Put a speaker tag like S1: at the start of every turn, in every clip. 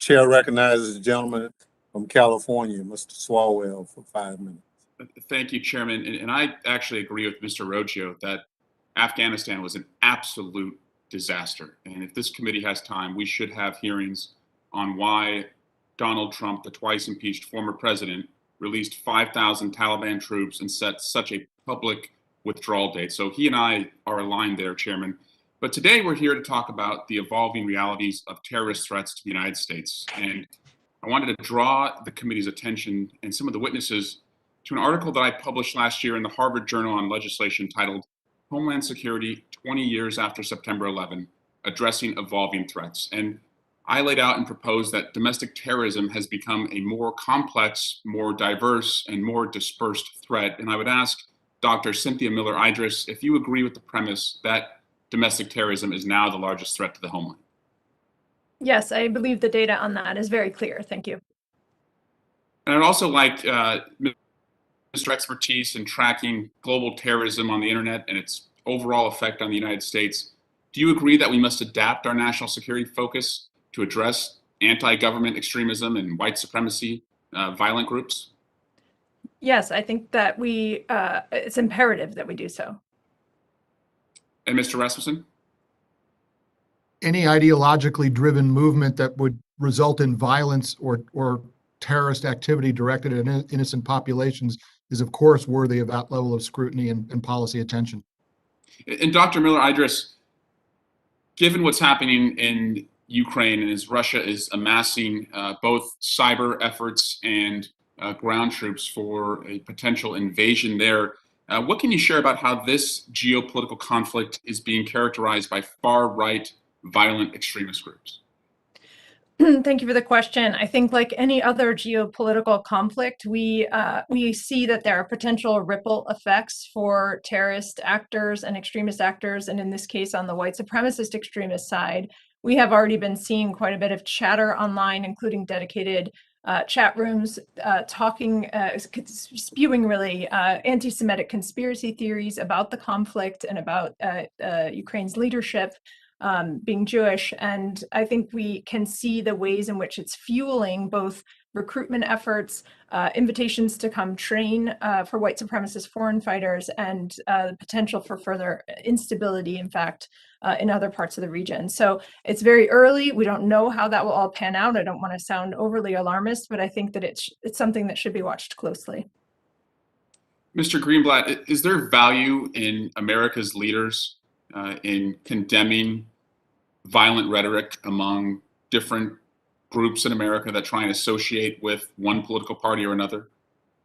S1: Chair recognizes the gentleman from California, Mr. Swalwell, for 5 minutes.
S2: Thank you, Chairman. And I actually agree with Mr. Roggio that Afghanistan was an absolute disaster. And if this committee has time, we should have hearings on why Donald Trump, the twice impeached former president, released 5,000 Taliban troops and set such a public withdrawal date. So he and I are aligned there, Chairman. But today we're here to talk about the evolving realities of terrorist threats to the United States. And I wanted to draw the committee's attention and some of the witnesses to an article that I published last year in the Harvard Journal on Legislation titled Homeland Security 20 Years After September 11, Addressing Evolving Threats. And I laid out and proposed that domestic terrorism has become a more complex, more diverse, and more dispersed threat. And I would ask Dr. Cynthia Miller-Idris if you agree with the premise that domestic terrorism is now the largest threat to the homeland.
S3: Yes, I believe the data on that is very clear. Thank you.
S2: And I'd also like Mr. expertise in tracking global terrorism on the internet and its overall effect on the United States. Do you agree that we must adapt our national security focus to address anti-government extremism and white supremacy violent groups?
S3: Yes, I think that it's imperative that we do so.
S2: And Mr. Rasmussen?
S4: Any ideologically driven movement that would result in violence or terrorist activity directed at innocent populations is, of course, worthy of that level of scrutiny and policy attention.
S2: And Dr. Miller-Idris, given what's happening in Ukraine and as Russia is amassing both cyber efforts and ground troops for a potential invasion there, what can you share about how this geopolitical conflict is being characterized by far-right violent extremist groups?
S3: Thank you for the question. I think like any other geopolitical conflict, we see that there are potential ripple effects for terrorist actors and extremist actors. And in this case, on the white supremacist extremist side, we have already been seeing quite a bit of chatter online, including dedicated chat rooms spewing really anti-Semitic conspiracy theories about the conflict and about Ukraine's leadership being Jewish. And I think we can see the ways in which it's fueling both recruitment efforts, invitations to come train for white supremacist foreign fighters, and the potential for further instability, in fact, in other parts of the region. So it's very early. We don't know how that will all pan out. I don't want to sound overly alarmist, but I think that it's something that should be watched closely.
S2: Mr. Greenblatt, is there value in America's leaders in condemning violent rhetoric among different groups in America that try and associate with one political party or another?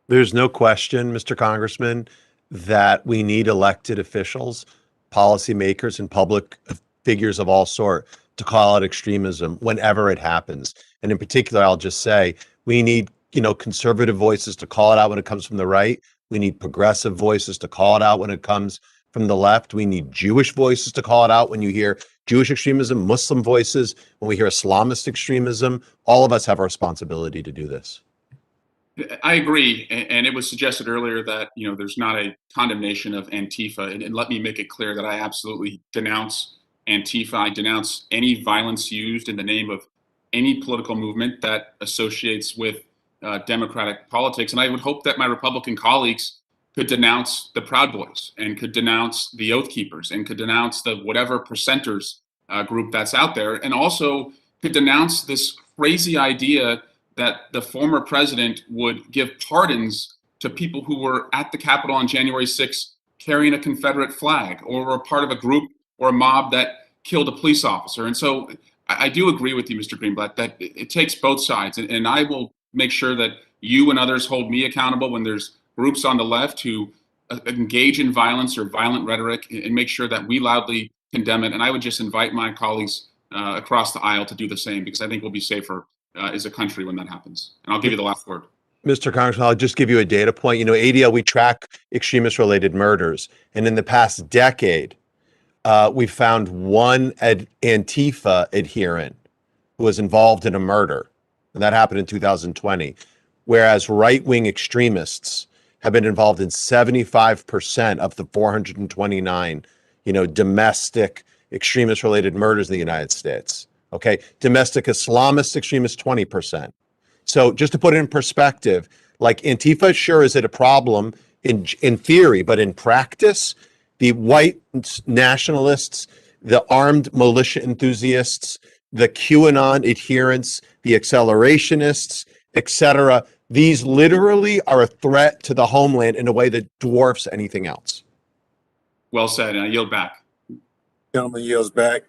S5: There's no question, Mr. Congressman, that we need elected officials, policymakers, and public figures of all sort to call out extremism whenever it happens. And in particular, I'll just say we need, conservative voices to call it out when it comes from the right. We need progressive voices to call it out when it comes from the left. We need Jewish voices to call it out when you hear Jewish extremism, Muslim voices, when we hear Islamist extremism. All of us have a responsibility to do this.
S2: I agree. And it was suggested earlier that, there's not a condemnation of Antifa. And let me make it clear that I absolutely denounce Antifa. I denounce any violence used in the name of any political movement that associates with democratic politics. And I would hope that my Republican colleagues could denounce the Proud Boys and could denounce the Oath Keepers and could denounce the whatever percenters group that's out there, and also could denounce this crazy idea that the former president would give pardons to people who were at the Capitol on January 6th carrying a Confederate flag or were part of a group or a mob that killed a police officer. And so I do agree with you, Mr. Greenblatt, that it takes both sides. And I will make sure that you and others hold me accountable when there's groups on the left who engage in violence or violent rhetoric, and make sure that we loudly condemn it. And I would just invite my colleagues across the aisle to do the same, because I think we'll be safer as a country when that happens. And I'll give you the last word.
S5: Mr. Congressman, I'll just give you a data point. ADL, we track extremist-related murders. And in the past decade, we found one Antifa adherent who was involved in a murder. And that happened in 2020. Whereas right-wing extremists have been involved in 75% of the 429, domestic extremist-related murders in the United States. Okay. Domestic Islamist extremists, 20%. So just to put it in perspective, like Antifa sure is it a problem in theory, but in practice, the white nationalists, the armed militia enthusiasts, the QAnon adherents, the accelerationists, etc., these literally are a threat to the homeland in a way that dwarfs anything else.
S2: Well said, and I yield back.
S1: Gentleman yields back.